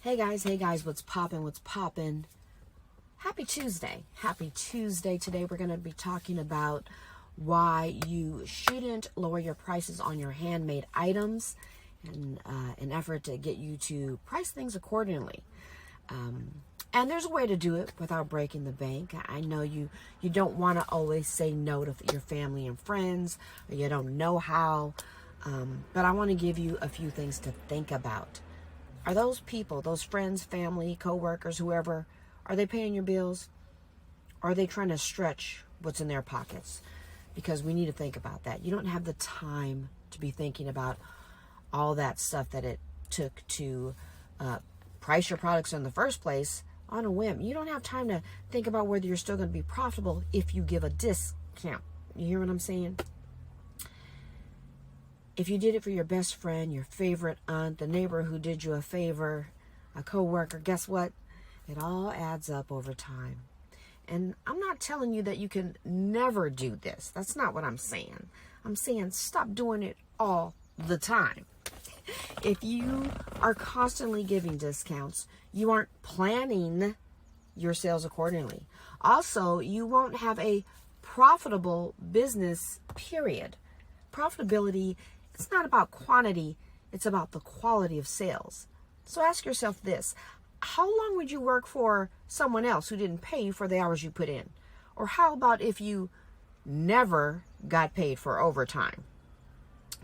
Hey guys, what's poppin'? Happy Tuesday. Happy Tuesday. Today we're going to be talking about why you shouldn't lower your prices on your handmade items in an effort to get you to price things accordingly. And there's a way to do it without breaking the bank. I know you don't want to always say no to your family and friends, or you don't know how, but I want to give you a few things to think about. Are those people, those friends, family, coworkers, whoever, are they paying your bills? Or are they trying to stretch what's in their pockets? Because we need to think about that. You don't have the time to be thinking about all that stuff that it took to price your products in the first place on a whim. You don't have time to think about whether you're still going to be profitable if you give a discount. You hear what I'm saying? If you did it for your best friend, your favorite aunt, the neighbor who did you a favor, a coworker, guess what? It all adds up over time. And I'm not telling you that you can never do this. That's not what I'm saying. I'm saying stop doing it all the time. If you are constantly giving discounts, you aren't planning your sales accordingly. Also, you won't have a profitable business, period. Profitability, it's not about quantity, it's about the quality of sales. So ask yourself this: how long would you work for someone else who didn't pay you for the hours you put in? Or how about if you never got paid for overtime?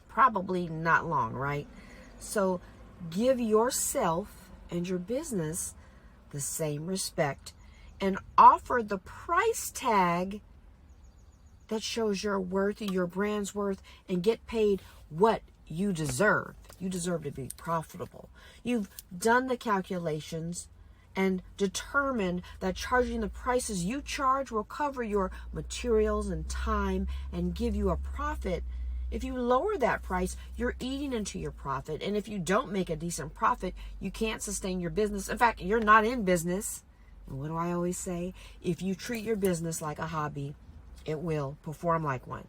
Probably not long, right? So give yourself and your business the same respect and offer the price tag that shows your worth, your brand's worth, and get paid what you deserve. You deserve to be profitable. You've done the calculations and determined that charging the prices you charge will cover your materials and time and give you a profit. If you lower that price, you're eating into your profit. And if you don't make a decent profit, you can't sustain your business. In fact, you're not in business. And what do I always say? If you treat your business like a hobby, it will perform like one.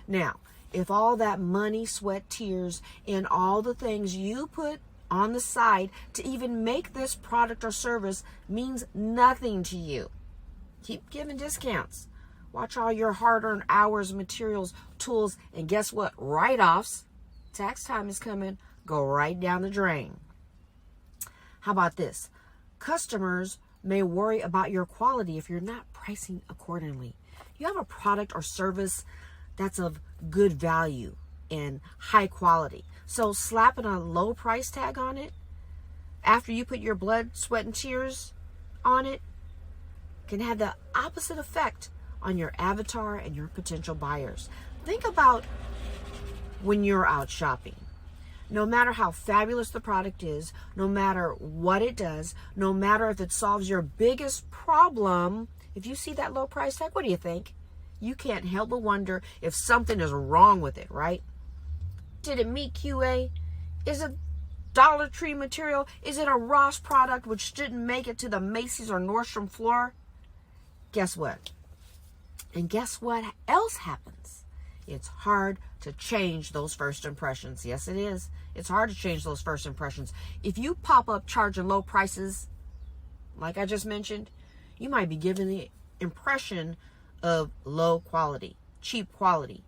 Now, if all that money, sweat, tears, and all the things you put on the side to even make this product or service means nothing to you, keep giving discounts. Watch all your hard-earned hours, materials, tools, and guess what? Write-offs, tax time is coming, go right down the drain. How about this? Customers may worry about your quality if you're not pricing accordingly. You have a product or service that's of good value and high quality. So slapping a low price tag on it after you put your blood, sweat, and tears on it can have the opposite effect on your avatar and your potential buyers. Think about when you're out shopping. No matter how fabulous the product is, no matter what it does, no matter if it solves your biggest problem, if you see that low price tag, what do you think? You can't help but wonder if something is wrong with it, right? Did it meet QA? Is it Dollar Tree material? Is it a Ross product which didn't make it to the Macy's or Nordstrom floor? Guess what? And guess what else happens? It's hard to change those first impressions. Yes, it is. It's hard to change those first impressions. If you pop up charging low prices, like I just mentioned, you might be giving the impression of low quality, cheap quality.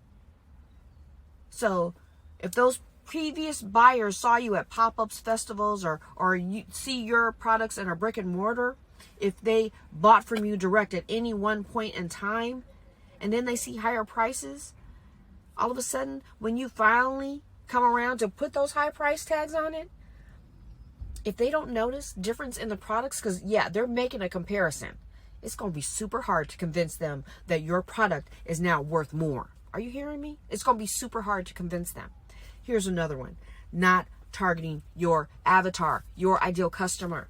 So if those previous buyers saw you at pop-ups, festivals, or you see your products in a brick and mortar, if they bought from you direct at any one point in time, and then they see higher prices, all of a sudden, when you finally come around to put those high price tags on it, if they don't notice difference in the products, because yeah, they're making a comparison, it's going to be super hard to convince them that your product is now worth more. Are you hearing me? It's going to be super hard to convince them. Here's another one. Not targeting your avatar, your ideal customer.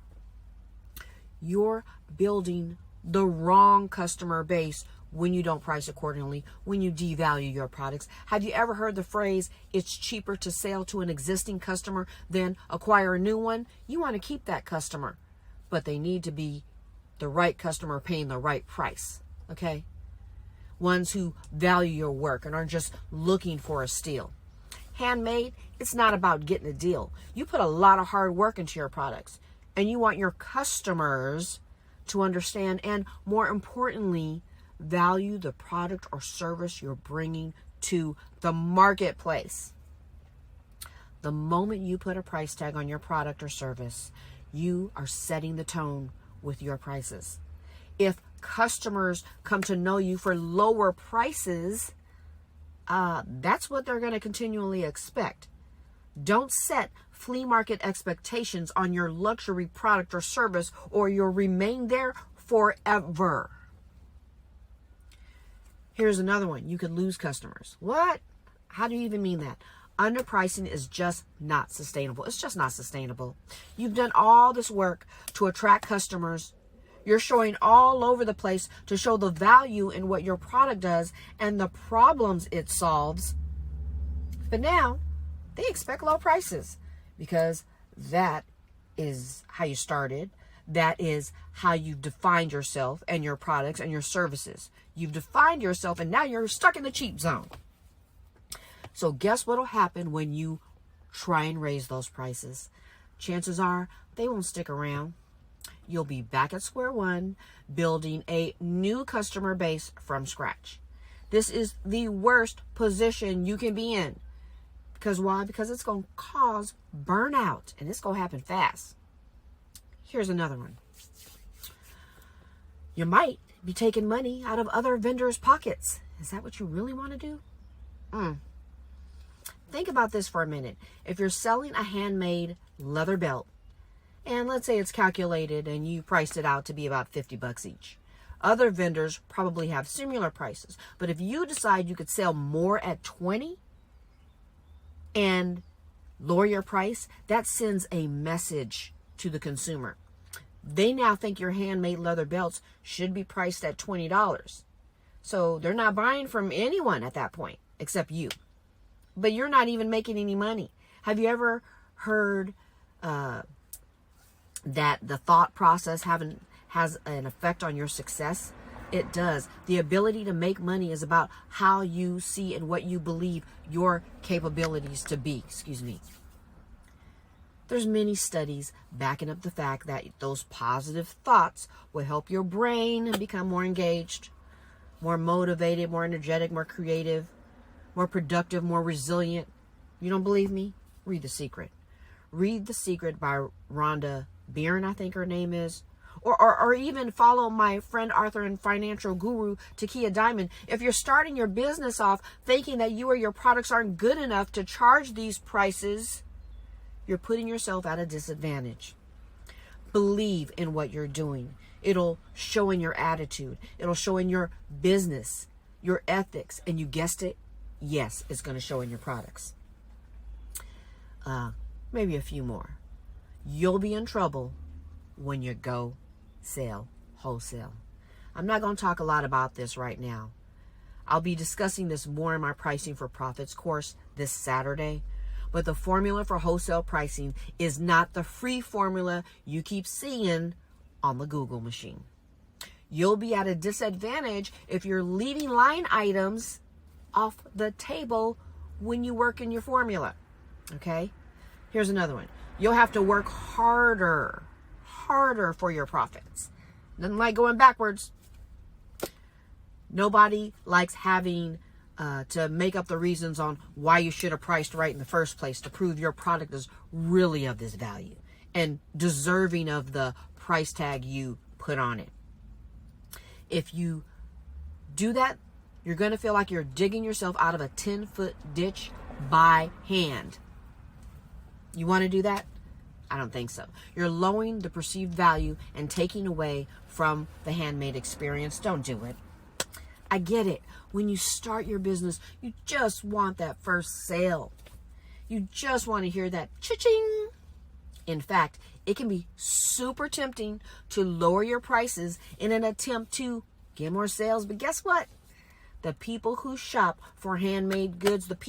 You're building the wrong customer base when you don't price accordingly, when you devalue your products. Have you ever heard the phrase, it's cheaper to sell to an existing customer than acquire a new one? You want to keep that customer, but they need to be the right customer paying the right price, okay? Ones who value your work and aren't just looking for a steal. Handmade, it's not about getting a deal. You put a lot of hard work into your products. And you want your customers to understand and, more importantly, value the product or service you're bringing to the marketplace. The moment you put a price tag on your product or service, you are setting the tone with your prices. If customers come to know you for lower prices, that's what they're going to continually expect. Don't set flea market expectations on your luxury product or service, or you'll remain there forever. Here's another one. You could lose customers. What? How do you even mean that? Underpricing is just not sustainable. It's just not sustainable. You've done all this work to attract customers. You're showing all over the place to show the value in what your product does and the problems it solves. But now they expect low prices because that is how you started. That is how you've defined yourself and your products and your services. You've defined yourself and now you're stuck in the cheap zone. So guess what'll happen when you try and raise those prices? Chances are they won't stick around. You'll be back at square one, building a new customer base from scratch. This is the worst position you can be in. Because why? Because it's going to cause burnout, and it's going to happen fast. Here's another one. You might be taking money out of other vendors' pockets. Is that what you really want to do? Think about this for a minute. If you're selling a handmade leather belt, and let's say it's calculated and you priced it out to be about $50 each. Other vendors probably have similar prices. But if you decide you could sell more at $20 and lower your price, that sends a message to the consumer. They now think your handmade leather belts should be priced at $20. So they're not buying from anyone at that point except you. But you're not even making any money. Have you ever heard that the thought process has an effect on your success? It does. The ability to make money is about how you see and what you believe your capabilities to be. There's many studies backing up the fact that those positive thoughts will help your brain become more engaged, more motivated, more energetic, more creative, more productive, more resilient. You don't believe me? Read The Secret. Read The Secret by Rhonda Byrne, I think her name is. Or even follow my friend Arthur and financial guru, Takia Diamond. If you're starting your business off thinking that you or your products aren't good enough to charge these prices, you're putting yourself at a disadvantage. Believe in what you're doing. It'll show in your attitude. It'll show in your business, your ethics. And you guessed it, yes, it's going to show in your products. Maybe a few more. You'll be in trouble when you go sell wholesale. I'm not going to talk a lot about this right now. I'll be discussing this more in my Pricing for Profits course this Saturday. But the formula for wholesale pricing is not the free formula you keep seeing on the Google machine. You'll be at a disadvantage if you're leaving line items off the table when you work in your formula. Okay? Here's another one. You'll have to work harder for your profits. Nothing like going backwards. Nobody likes having to make up the reasons on why you should have priced right in the first place to prove your product is really of this value and deserving of the price tag you put on it. If you do that, you're going to feel like you're digging yourself out of a 10-foot ditch by hand. You want to do that? I don't think so. You're lowering the perceived value and taking away from the handmade experience. Don't do it. I get it. When you start your business, you just want that first sale. You just want to hear that cha-ching. In fact, it can be super tempting to lower your prices in an attempt to get more sales. But guess what? The people who shop for handmade goods, I'm going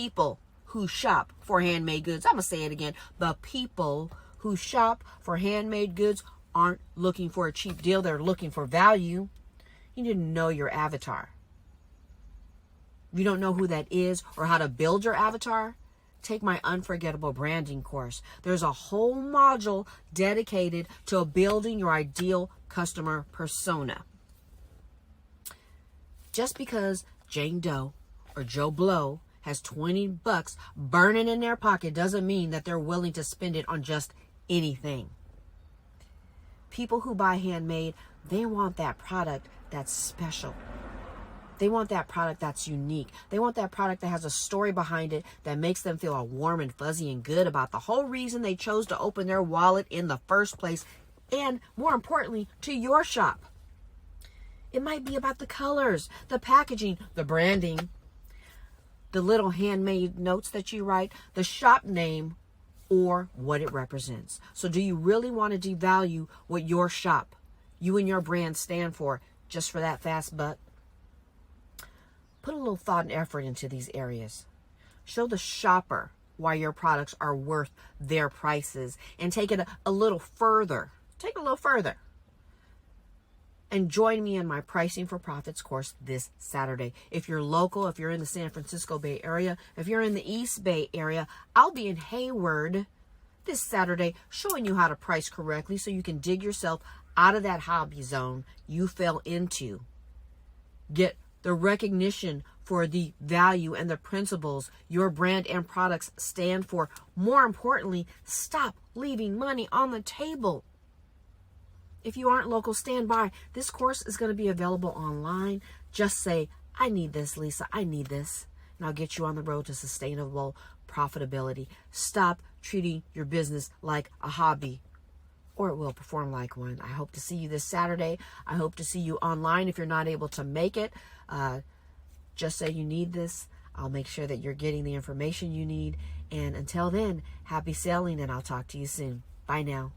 to say it again. The people who shop for handmade goods aren't looking for a cheap deal. They're looking for value. You need to know your avatar. If you don't know who that is or how to build your avatar, take my unforgettable branding course. There's a whole module dedicated to building your ideal customer persona. Just because Jane Doe or Joe Blow has $20 burning in their pocket doesn't mean that they're willing to spend it on just anything. People who buy handmade, they want that product that's special. They want that product that's unique. They want that product that has a story behind it that makes them feel all warm and fuzzy and good about the whole reason they chose to open their wallet in the first place, and more importantly, to your shop. It might be about the colors, the packaging, the branding, the little handmade notes that you write, the shop name, or what it represents. So do you really want to devalue what your shop, you and your brand stand for just for that fast buck? Put a little thought and effort into these areas. Show the shopper why your products are worth their prices, and take it a little further. Take it a little further. And join me in my Pricing for Profits course this Saturday. If you're local, if you're in the San Francisco Bay Area, if you're in the East Bay Area, I'll be in Hayward this Saturday showing you how to price correctly so you can dig yourself out of that hobby zone you fell into. Get the recognition for the value and the principles your brand and products stand for. More importantly, stop leaving money on the table. If you aren't local, stand by. This course is going to be available online. Just say, I need this, Lisa. I need this. And I'll get you on the road to sustainable profitability. Stop treating your business like a hobby, or it will perform like one. I hope to see you this Saturday. I hope to see you online. If you're not able to make it, just say you need this. I'll make sure that you're getting the information you need. And until then, happy selling, and I'll talk to you soon. Bye now.